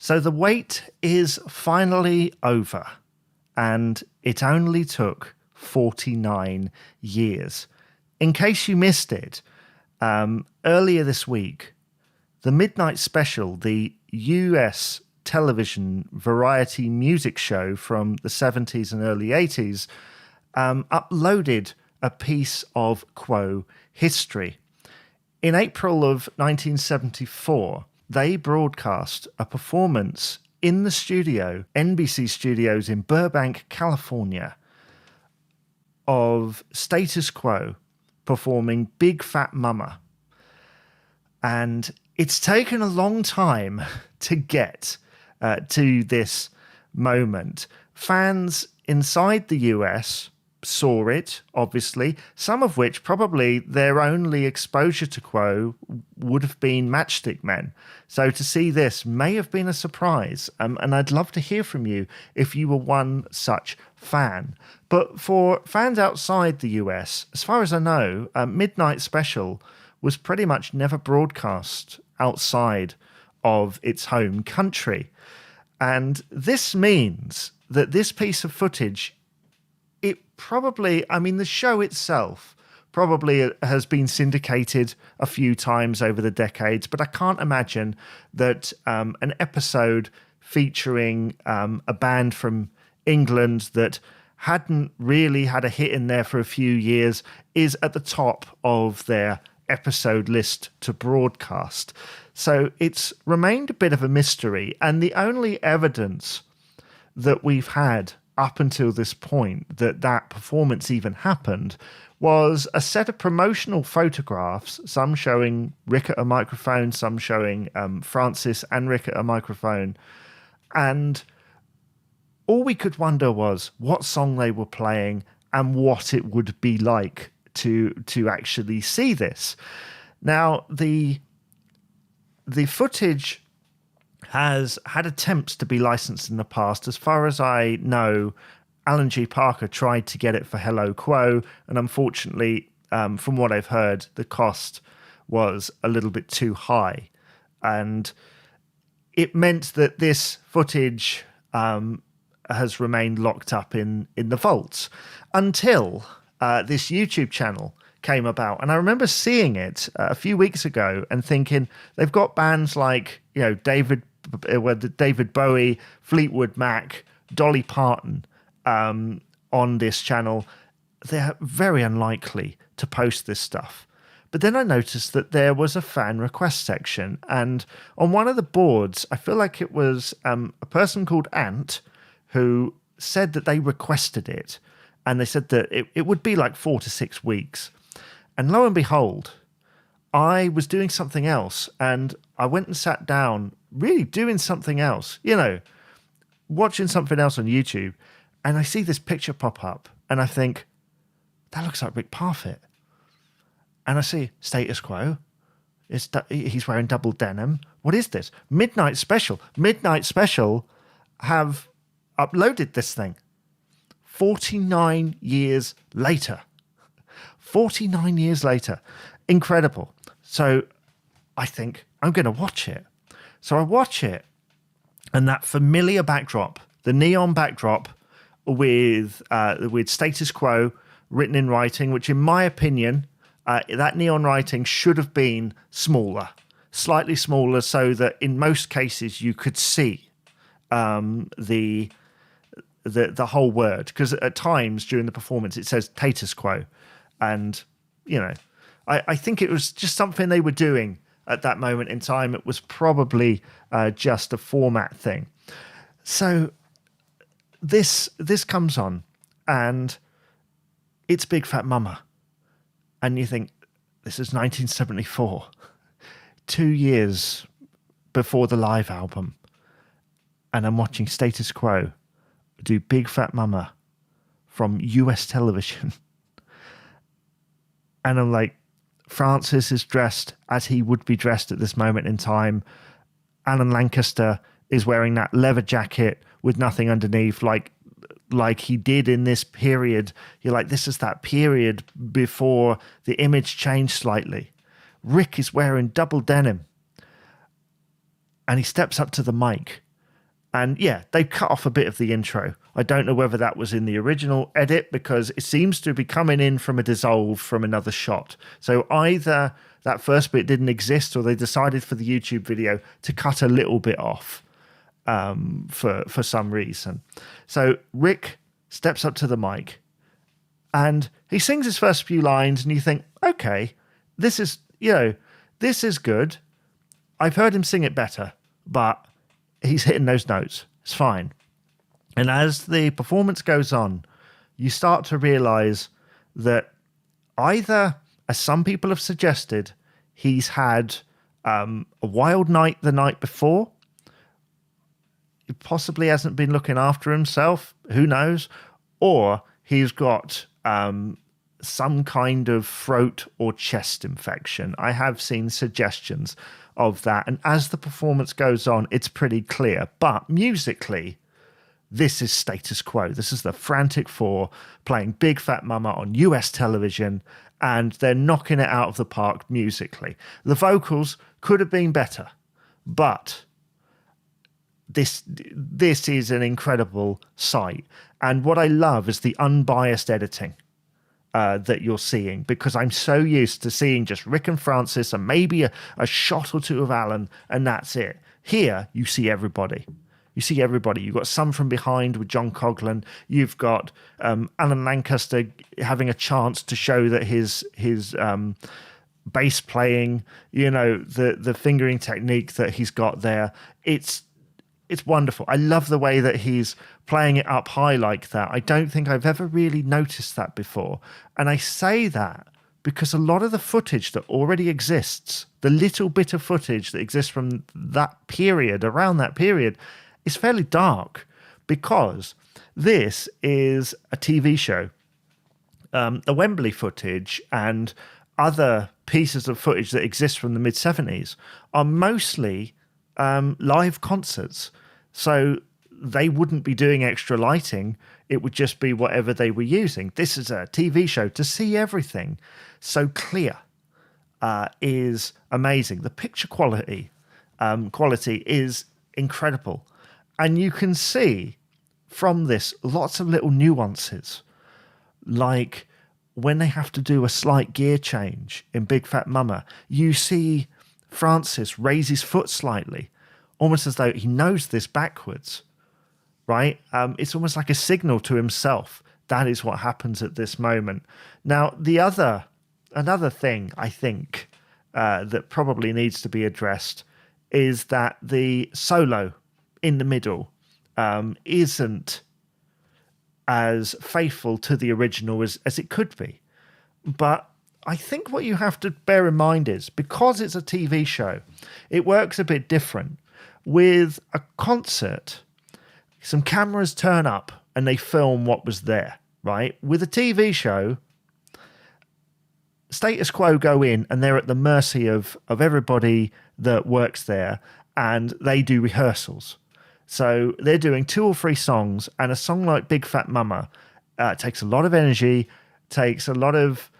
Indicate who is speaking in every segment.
Speaker 1: So the wait is finally over, and it only took 49 years. In case you missed it, earlier this week, the Midnight Special, the US television variety music show from the 70s and early 80s, uploaded a piece of Quo history. In April of 1974, they broadcast a performance in the studio, NBC Studios in Burbank, California, of Status Quo performing Big Fat Mama. And it's taken a long time to get to this moment. Fans inside the US saw it, obviously, some of which probably their only exposure to Quo would have been Matchstick Men. So to see this may have been a surprise, and I'd love to hear from you if you were one such fan. But for fans outside the US, as far as I know, Midnight Special was pretty much never broadcast outside of its home country. And this means that this piece of footage, it probably, I mean, the show itself probably has been syndicated a few times over the decades, but I can't imagine that an episode featuring a band from England that hadn't really had a hit in there for a few years is at the top of their episode list to broadcast. So it's remained a bit of a mystery, and the only evidence that we've had up until this point that performance even happened was a set of promotional photographs, some showing Rick at a microphone, some showing Francis and Rick at a microphone. And all we could wonder was what song they were playing and what it would be like to actually see this. Now, the footage has had attempts to be licensed in the past. As far as I know, Alan G. Parker tried to get it for Hello Quo, and unfortunately, from what I've heard, the cost was a little bit too high. And it meant that this footage has remained locked up in the vaults until this YouTube channel came about. And I remember seeing it a few weeks ago and thinking, they've got bands like, David Bowie, Fleetwood Mac, Dolly Parton on this channel. They're very unlikely to post this stuff. But then I noticed that there was a fan request section, and on one of the boards, I feel like it was a person called Ant who said that they requested it, and they said that it would be like 4 to 6 weeks. And lo and behold, I was doing something else, and I went and sat down, really doing something else, watching something else on YouTube, and I see this picture pop up, and I think, that looks like Rick Parfitt. And I see Status Quo. He's wearing double denim. What is this? Midnight Special. Midnight Special have uploaded this thing 49 years later. 49 years later. Incredible. So I think I'm going to watch it. So I watch it, and that familiar backdrop, the neon backdrop with Status Quo written in writing, which in my opinion, that neon writing should have been smaller, slightly smaller, so that in most cases you could see the whole word. Because at times during the performance it says Status Quo, and I think it was just something they were doing at that moment in time. It was probably just a format thing. So this comes on, and it's Big Fat Mama. And you think, this is 1974, 2 years before the live album. And I'm watching Status Quo do Big Fat Mama from US television. And I'm like, Francis is dressed as he would be dressed at this moment in time. Alan Lancaster is wearing that leather jacket with nothing underneath, like he did in this period. You're like, this is that period before the image changed slightly. Rick is wearing double denim, and he steps up to the mic, And yeah, they cut off a bit of the intro. I don't know whether that was in the original edit because it seems to be coming in from a dissolve from another shot. So either that first bit didn't exist or they decided for the YouTube video to cut a little bit off for some reason. So Rick steps up to the mic and he sings his first few lines and you think, okay, this is good. I've heard him sing it better, but he's hitting those notes. It's fine. And as the performance goes on, you start to realize that either, as some people have suggested, he's had a wild night the night before. He possibly hasn't been looking after himself. Who knows? Or he's got some kind of throat or chest infection. I have seen suggestions of that. And as the performance goes on, it's pretty clear. But musically, this is Status Quo. This is the Frantic Four playing Big Fat Mama on US television, and they're knocking it out of the park musically. The vocals could have been better, but this is an incredible sight. And what I love is the unbiased editing that you're seeing, because I'm so used to seeing just Rick and Francis and maybe a shot or two of Alan, and that's it. Here, you see everybody. You see everybody. You've got some from behind with John Coughlin. You've got Alan Lancaster having a chance to show that his bass playing, the fingering technique that he's got there. It's wonderful. I love the way that he's playing it up high like that. I don't think I've ever really noticed that before. And I say that because a lot of the footage that already exists, the little bit of footage that exists from that period, around that period, is fairly dark, because this is a TV show. The Wembley footage and other pieces of footage that exist from the mid-70s are mostly live concerts. So they wouldn't be doing extra lighting. It would just be whatever they were using. This is a TV show. To see everything so clear is amazing. The picture quality is incredible. And you can see from this lots of little nuances, like when they have to do a slight gear change in Big Fat Mama, you see Francis raise his foot slightly, almost as though he knows this backwards, right? It's almost like a signal to himself. That is what happens at this moment. Now, another thing I think that probably needs to be addressed is that the solo in the middle isn't as faithful to the original as it could be. But I think what you have to bear in mind is, because it's a TV show, it works a bit different. With a concert, some cameras turn up and they film what was there, right? With a TV show, Status Quo go in and they're at the mercy of everybody that works there, and they do rehearsals. So they're doing 2 or 3 songs, and a song like Big Fat Mama takes a lot of energy, takes a lot of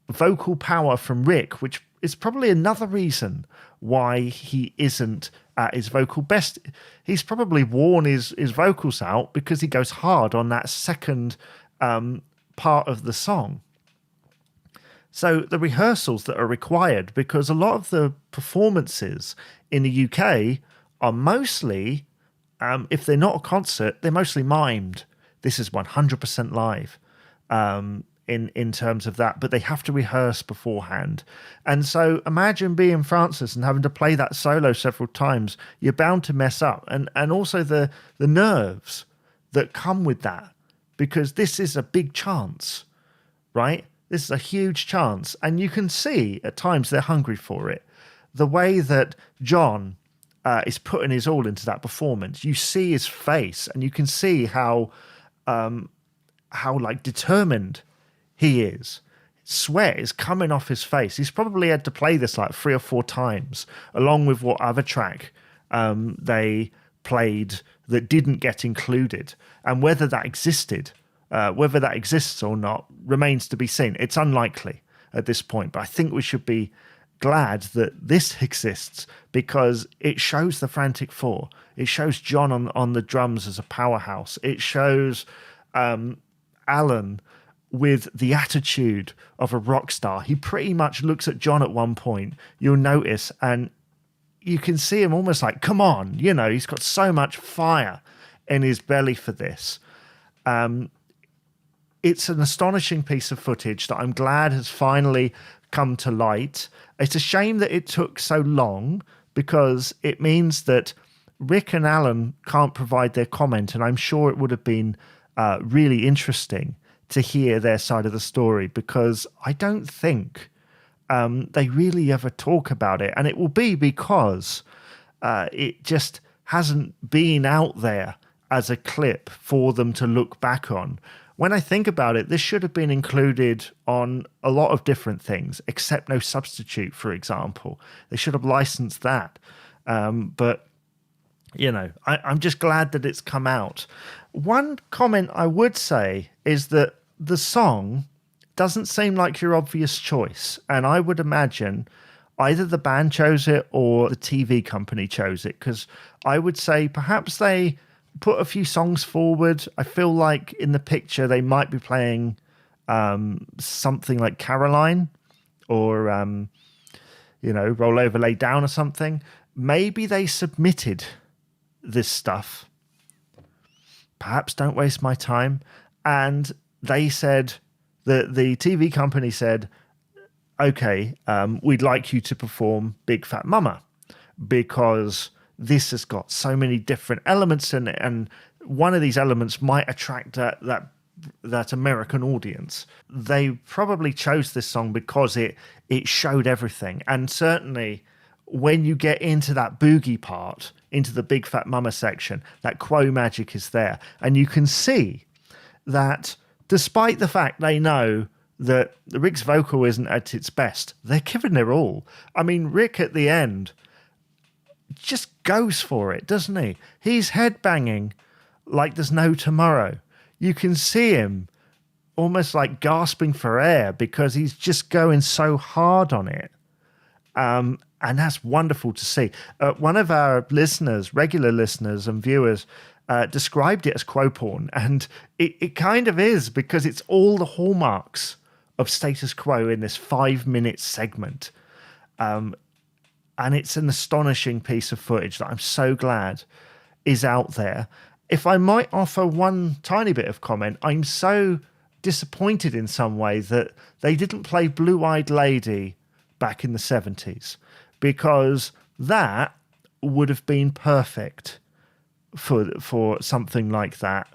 Speaker 1: vocal power from Rick, which is probably another reason why he isn't at his vocal best. He's probably worn his vocals out because he goes hard on that second part of the song. So the rehearsals that are required, because a lot of the performances in the UK are mostly, if they're not a concert, they're mostly mimed. This is 100% live in terms of that, but they have to rehearse beforehand. And so imagine being Francis and having to play that solo several times. You're bound to mess up. And also the nerves that come with that, because this is a big chance, right? This is a huge chance. And you can see at times they're hungry for it. The way that John is putting his all into that performance. You see his face, and you can see how like determined he is. Sweat is coming off his face. He's probably had to play this like 3 or 4 times, along with what other track they played that didn't get included. And whether that existed, whether that exists or not, remains to be seen. It's unlikely at this point, but I think we should be glad that this exists because it shows the Frantic Four. It shows John on the drums as a powerhouse. It shows Alan with the attitude of a rock star. He pretty much looks at John at one point, you'll notice, and you can see him almost like, come on, he's got so much fire in his belly for this. It's an astonishing piece of footage that I'm glad has finally come to light. It's a shame that it took so long because it means that Rick and Alan can't provide their comment, and I'm sure it would have been really interesting to hear their side of the story, because I don't think they really ever talk about it. And it will be because it just hasn't been out there as a clip for them to look back on. When I think about it, this should have been included on a lot of different things, except No Substitute, for example. They should have licensed that. But, I'm just glad that it's come out. One comment I would say is that the song doesn't seem like your obvious choice. And I would imagine either the band chose it or the TV company chose it, because I would say perhaps they put a few songs forward. I feel like in the picture they might be playing something like Caroline or, Roll Over, Lay Down or something. Maybe they submitted this stuff. Perhaps Don't Waste My Time. And they said, the TV company said, okay, we'd like you to perform Big Fat Mama because this has got so many different elements in it, and one of these elements might attract that American audience. They probably chose this song because it showed everything, and certainly when you get into that boogie part, into the Big Fat Mama section, that Quo magic is there, and you can see that despite the fact they know that Rick's vocal isn't at its best, they're giving their all. I mean, Rick at the end just goes for it, doesn't he? He's headbanging like there's no tomorrow. You can see him almost like gasping for air because he's just going so hard on it. And that's wonderful to see. One of our listeners, regular listeners and viewers, described it as Quo porn, and it kind of is, because it's all the hallmarks of Status Quo in this 5-minute segment. And it's an astonishing piece of footage that I'm so glad is out there. If I might offer one tiny bit of comment, I'm so disappointed in some way that they didn't play Blue Eyed Lady back in the 70s, because that would have been perfect for something like that,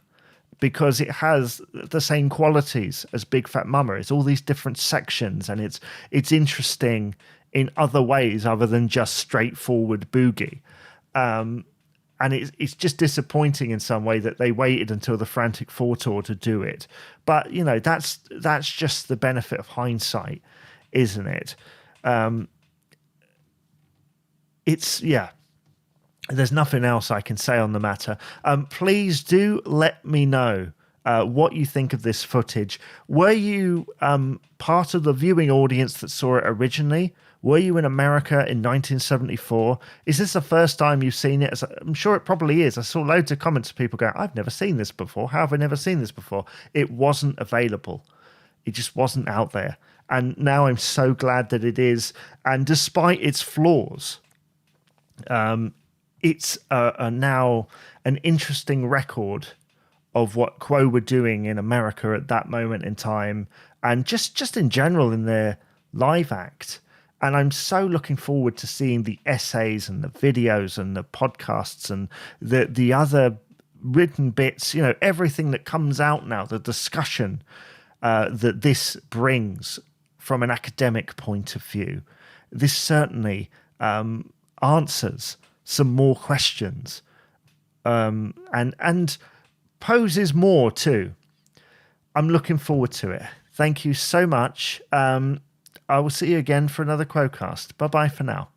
Speaker 1: because it has the same qualities as Big Fat Mama. It's all these different sections, and it's interesting in other ways other than just straightforward boogie. And it's just disappointing in some way that they waited until the Frantic Four tour to do it. But, that's just the benefit of hindsight, isn't it? There's nothing else I can say on the matter. Please do let me know what you think of this footage. Were you part of the viewing audience that saw it originally? Were you in America in 1974? Is this the first time you've seen it? I'm sure it probably is. I saw loads of comments of people going, I've never seen this before. How have I never seen this before? It wasn't available. It just wasn't out there. And now I'm so glad that it is. And despite its flaws, it's now an interesting record of what Quo were doing in America at that moment in time, and just in general in their live act. And I'm so looking forward to seeing the essays and the videos and the podcasts and the other written bits, everything that comes out now, the discussion that this brings from an academic point of view. This certainly answers some more questions and poses more too. I'm looking forward to it. Thank you so much. I will see you again for another Quo-Cast. Bye-bye for now.